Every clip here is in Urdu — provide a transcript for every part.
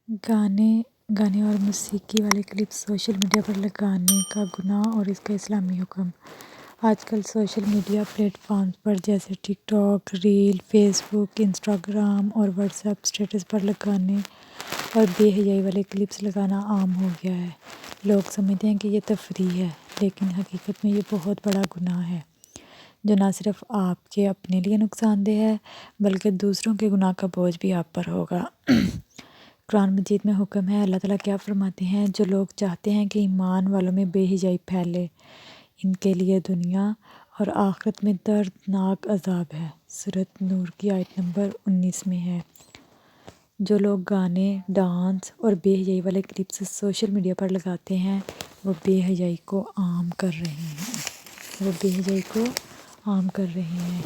گانے گانے اور موسیقی والے کلپس سوشل میڈیا پر لگانے کا گناہ اور اس کا اسلامی حکم۔ آج کل سوشل میڈیا پلیٹ فارمز پر جیسے ٹک ٹاک، ریل، فیس بک، انسٹاگرام اور واٹس ایپ اسٹیٹس پر لگانے اور بے حیائی والے کلپس لگانا عام ہو گیا ہے۔ لوگ سمجھتے ہیں کہ یہ تفریح ہے، لیکن حقیقت میں یہ بہت بڑا گناہ ہے جو نہ صرف آپ کے اپنے لیے نقصان دہ ہے بلکہ دوسروں کے گناہ کا بوجھ بھی آپ پر ہوگا۔ قرآن مجید میں حکم ہے، اللہ تعالیٰ کیا فرماتے ہیں؟ جو لوگ چاہتے ہیں کہ ایمان والوں میں بے حیائی پھیلے، ان کے لیے دنیا اور آخرت میں دردناک عذاب ہے۔ سورۃ نور کی آیت نمبر 19 میں ہے۔ جو لوگ گانے، ڈانس اور بے حیائی والے کلپس سوشل میڈیا پر لگاتے ہیں وہ بے حیائی کو عام کر رہے ہیں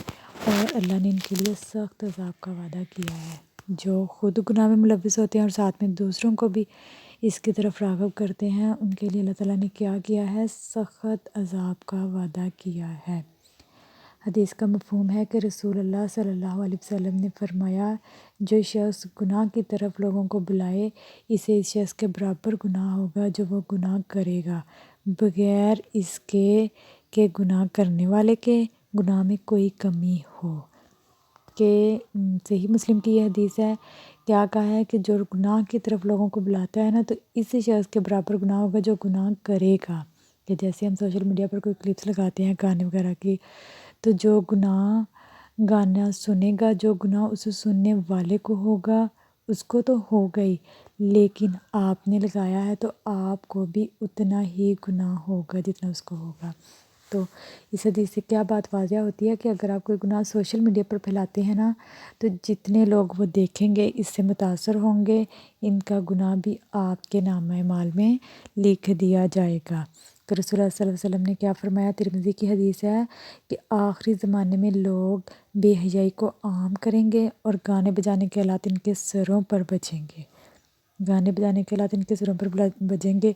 اور اللہ نے ان کے لیے سخت عذاب کا وعدہ کیا ہے۔ جو خود گناہ میں ملوث ہوتے ہیں اور ساتھ میں دوسروں کو بھی اس کی طرف راغب کرتے ہیں، ان کے لیے اللہ تعالیٰ نے کیا کیا ہے؟ سخت عذاب کا وعدہ کیا ہے۔ حدیث کا مفہوم ہے کہ رسول اللہ صلی اللہ علیہ وسلم نے فرمایا، جو شخص گناہ کی طرف لوگوں کو بلائے، اسے اس شخص کے برابر گناہ ہوگا جو وہ گناہ کرے گا، بغیر اس کے کہ گناہ کرنے والے کے گناہ میں کوئی کمی ہو۔ کہ صحیح مسلم کی یہ حدیث ہے، کیا کہا ہے کہ جو گناہ کی طرف لوگوں کو بلاتا ہے نا، تو اس شخص کے برابر گناہ ہوگا جو گناہ کرے گا۔ کہ جیسے ہم سوشل میڈیا پر کوئی کلپس لگاتے ہیں گانے وغیرہ کی، تو جو گناہ گانا سنے گا، جو گناہ اسے سننے والے کو ہوگا اس کو تو ہوگا ہی، لیکن آپ نے لگایا ہے تو آپ کو بھی اتنا ہی گناہ ہوگا جتنا اس کو ہوگا۔ تو اس حدیث سے کیا بات واضح ہوتی ہے کہ اگر آپ کوئی گناہ سوشل میڈیا پر پھیلاتے ہیں نا، تو جتنے لوگ وہ دیکھیں گے اس سے متاثر ہوں گے، ان کا گناہ بھی آپ کے نامہ اعمال میں لکھ دیا جائے گا۔ تو رسول اللہ صلی اللہ علیہ وسلم نے کیا فرمایا؟ ترمذی کی حدیث ہے کہ آخری زمانے میں لوگ بے حیائی کو عام کریں گے اور گانے بجانے کے آلات ان کے سروں پر بجیں گے۔ بجیں گے۔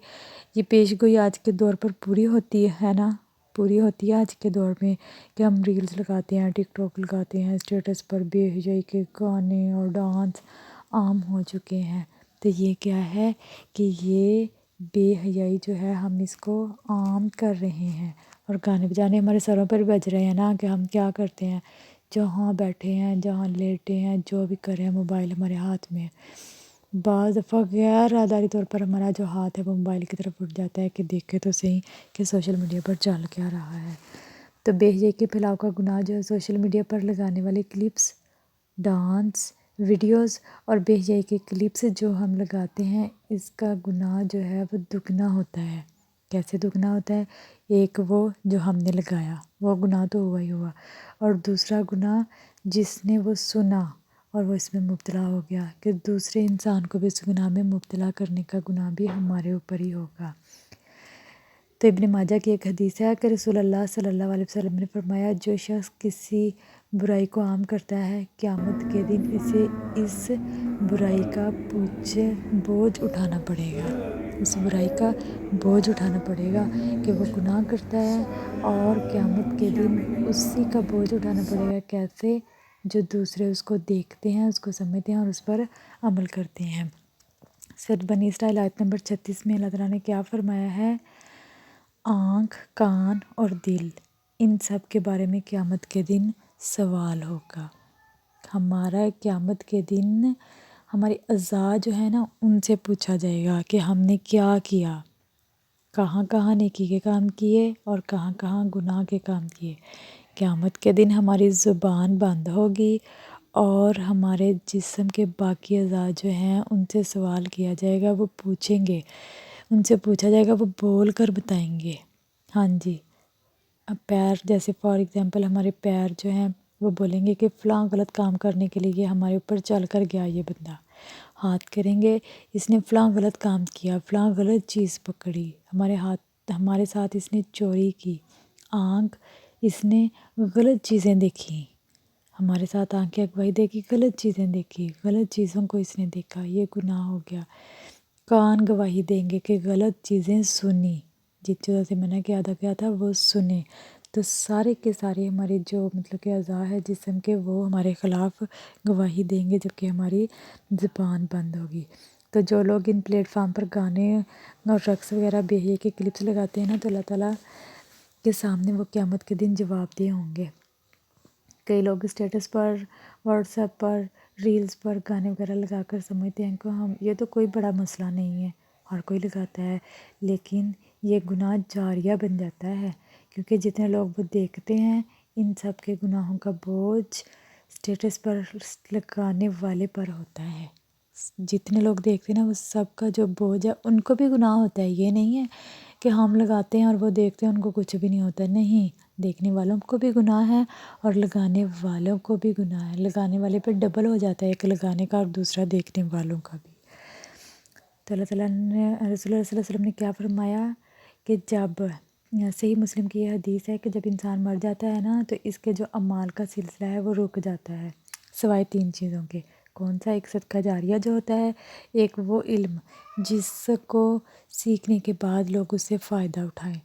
یہ پیش گوئی آج کے دور پر پوری ہوتی ہے نا، پوری ہوتی ہے آج کے دور میں کہ ہم ریلز لگاتے ہیں، ٹک ٹاک لگاتے ہیں، اسٹیٹس پر بے حیائی کے گانے اور ڈانس عام ہو چکے ہیں۔ تو یہ کیا ہے کہ یہ بے حیائی جو ہے ہم اس کو عام کر رہے ہیں، اور گانے بجانے ہمارے سروں پر بج رہے ہیں نا، کہ ہم کیا کرتے ہیں، جہاں بیٹھے ہیں، جہاں لیٹے ہیں، جو بھی کر رہے ہیں، موبائل ہمارے ہاتھ میں ہے۔ بعض دفعہ غیر ارادی طور پر ہمارا جو ہاتھ ہے وہ موبائل کی طرف اٹھ جاتا ہے کہ دیکھے تو صحیح کہ سوشل میڈیا پر چل کیا رہا ہے۔ تو بے حیائی کے پھیلاؤ کا گناہ جو ہے سوشل میڈیا پر لگانے والے کلپس، ڈانس، ویڈیوز اور بے حیائی کے کلپس جو ہم لگاتے ہیں، اس کا گناہ جو ہے وہ دگنا ہوتا ہے۔ کیسے دگنا ہوتا ہے؟ ایک وہ جو ہم نے لگایا، وہ گناہ تو ہوا ہی ہوا، اور دوسرا گناہ جس نے وہ سنا اور وہ اس میں مبتلا ہو گیا، کہ دوسرے انسان کو بھی اس گناہ میں مبتلا کرنے کا گناہ بھی ہمارے اوپر ہی ہوگا۔ تو ابن ماجہ کی ایک حدیث ہے کہ رسول اللہ صلی اللہ علیہ وسلم نے فرمایا، جو شخص کسی برائی کو عام کرتا ہے، قیامت کے دن اسے اس برائی کا بوجھ اٹھانا پڑے گا۔ اس برائی کا بوجھ اٹھانا پڑے گا کہ وہ گناہ کرتا ہے، اور قیامت کے دن اسی کا بوجھ اٹھانا پڑے گا۔ کیسے؟ جو دوسرے اس کو دیکھتے ہیں، اس کو سمجھتے ہیں اور اس پر عمل کرتے ہیں۔ سورۃ بنی اسرائیل آیت نمبر 36 میں اللہ تعالیٰ نے کیا فرمایا ہے؟ آنکھ، کان اور دل، ان سب کے بارے میں قیامت کے دن سوال ہوگا۔ ہمارا قیامت کے دن ہمارے اعضاء جو ہے نا، ان سے پوچھا جائے گا کہ ہم نے کیا کیا، کہاں کہاں نیکی کے کام کیے اور کہاں کہاں گناہ کے کام کیے۔ قیامت کے دن ہماری زبان بند ہوگی اور ہمارے جسم کے باقی اعضاء جو ہیں ان سے سوال کیا جائے گا، وہ پوچھیں گے، ان سے پوچھا جائے گا، وہ بول کر بتائیں گے۔ ہاں جی، اب پیر، جیسے فار ایگزامپل ہمارے پیر جو ہیں وہ بولیں گے کہ فلاں غلط کام کرنے کے لیے ہمارے اوپر چل کر گیا یہ بندہ۔ ہاتھ کریں گے، اس نے فلاں غلط کام کیا، فلاں غلط چیز پکڑی، ہمارے ساتھ اس نے چوری کی۔ آنکھ، اس نے غلط چیزیں دیکھی، ہمارے ساتھ آنکھیں گواہی دے گی، غلط چیزیں دیکھی، غلط چیزوں کو اس نے دیکھا، یہ گناہ ہو گیا۔ کان گواہی دیں گے کہ غلط چیزیں سنی، جس چیزوں سے منع کیا گیا تھا وہ سنے۔ تو سارے کے سارے ہمارے جو کہ اعضاء ہے جسم کے، وہ ہمارے خلاف گواہی دیں گے، جبکہ ہماری زبان بند ہوگی۔ تو جو لوگ ان پلیٹ فارم پر گانے اور رقص وغیرہ بے کے کلپس لگاتے ہیں نا، تو اللہ تعالیٰ کے سامنے وہ قیامت کے دن جواب دہ ہوں گے۔ کئی لوگ اسٹیٹس پر، واٹس ایپ پر، ریلز پر گانے وغیرہ لگا کر سمجھتے ہیں کہ یہ تو کوئی بڑا مسئلہ نہیں ہے، ہر کوئی لگاتا ہے، لیکن یہ گناہ جاریہ بن جاتا ہے، کیونکہ جتنے لوگ وہ دیکھتے ہیں ان سب کے گناہوں کا بوجھ اسٹیٹس پر لگانے والے پر ہوتا ہے۔ جتنے لوگ دیکھتے ہیں نا، وہ سب کا جو بوجھ ہے ان کو بھی گناہ ہوتا ہے۔ یہ نہیں ہے کہ ہم لگاتے ہیں اور وہ دیکھتے ہیں ان کو کچھ بھی نہیں ہوتا، نہیں، دیکھنے والوں کو بھی گناہ ہے اور لگانے والوں کو بھی گناہ ہے۔ لگانے والے پہ ڈبل ہو جاتا ہے، ایک لگانے کا اور دوسرا دیکھنے والوں کا بھی۔ تو اللہ تعالیٰ نے، رسول اللہ صلی اللہ علیہ وسلم نے کیا فرمایا کہ جب، صحیح مسلم کی یہ حدیث ہے کہ جب انسان مر جاتا ہے نا، تو اس کے جو اعمال کا سلسلہ ہے وہ رک جاتا ہے، سوائے 3 چیزوں کے۔ کون سا؟ ایک صدقہ جاریہ جو ہوتا ہے، ایک وہ علم جس کو سیکھنے کے بعد لوگ اس سے فائدہ اٹھائیں،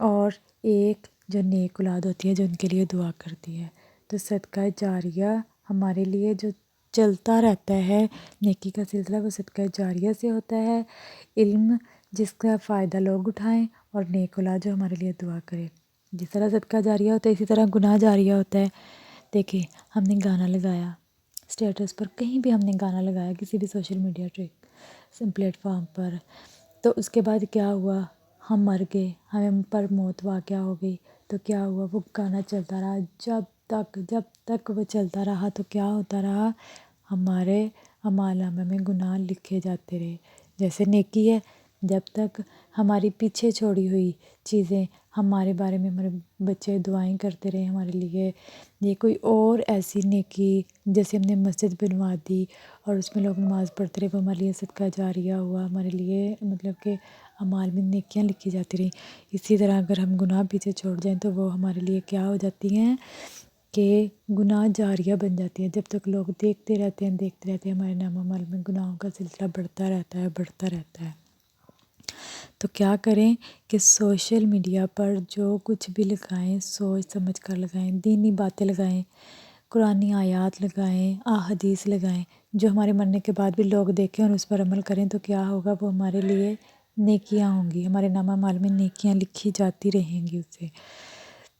اور ایک جو نیک اولاد ہوتی ہے جو ان کے لیے دعا کرتی ہے۔ تو صدقہ جاریہ ہمارے لیے جو چلتا رہتا ہے، نیکی کا سلسلہ، وہ صدقہ جاریہ سے ہوتا ہے، علم جس کا فائدہ لوگ اٹھائیں، اور نیک اولاد جو ہمارے لیے دعا کرے۔ جس طرح صدقہ جاریہ ہوتا ہے اسی طرح گناہ جاریہ ہوتا ہے۔ دیکھیں، ہم نے گانا لگایا اسٹیٹس پر، کہیں بھی ہم نے گانا لگایا کسی بھی سوشل میڈیا پلیٹ فارم پر، تو اس کے بعد کیا ہوا؟ ہم مر گئے، ہمیں پر موت واقع ہو گئی، تو کیا ہوا؟ وہ گانا چلتا رہا جب تک وہ چلتا رہا، تو کیا ہوتا رہا؟ ہمارے اعمال نامے میں گناہ لکھے جاتے رہے۔ جیسے نیکی ہے، جب تک ہماری پیچھے چھوڑی ہوئی چیزیں، ہمارے بارے میں ہمارے بچے دعائیں کرتے رہے ہمارے لیے، یہ کوئی اور ایسی نیکی، جیسے ہم نے مسجد بنوا دی اور اس میں لوگ نماز پڑھتے رہے، وہ ہمارے لیے صدقہ جاریہ ہوا، ہمارے لیے مطلب کہ اعمال میں نیکیاں لکھی جاتی رہیں۔ اسی طرح اگر ہم گناہ پیچھے چھوڑ جائیں تو وہ ہمارے لیے کیا ہو جاتی ہیں کہ گناہ جاریہ بن جاتی ہیں۔ جب تک لوگ دیکھتے رہتے ہیں ہمارے نام اعمال میں گناہوں کا سلسلہ بڑھتا رہتا ہے۔ تو کیا کریں کہ سوشل میڈیا پر جو کچھ بھی لگائیں سوچ سمجھ کر لگائیں، دینی باتیں لگائیں، قرآنی آیات لگائیں، احادیث لگائیں، جو ہمارے مرنے کے بعد بھی لوگ دیکھیں اور اس پر عمل کریں، تو کیا ہوگا؟ وہ ہمارے لیے نیکیاں ہوں گی، ہمارے نام اعمال میں نیکیاں لکھی جاتی رہیں گی اس سے۔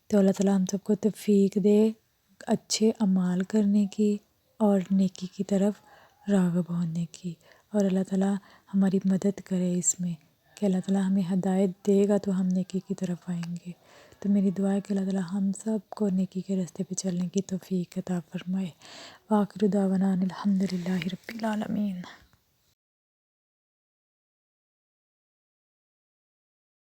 تو اللہ تعالیٰ ہم سب کو توفیق دے اچھے اعمال کرنے کی اور نیکی کی طرف راغب ہونے کی، اور اللہ تعالیٰ ہماری مدد کرے اس میں کہ اللہ تعالیٰ ہمیں ہدایت دے گا تو ہم نیکی کی طرف آئیں گے۔ تو میری دعا ہے کہ اللہ تعالیٰ ہم سب کو نیکی کے راستے پہ چلنے کی توفیق عطا فرمائے۔ وآخر دعوانا ان الحمد للہ رب العالمین۔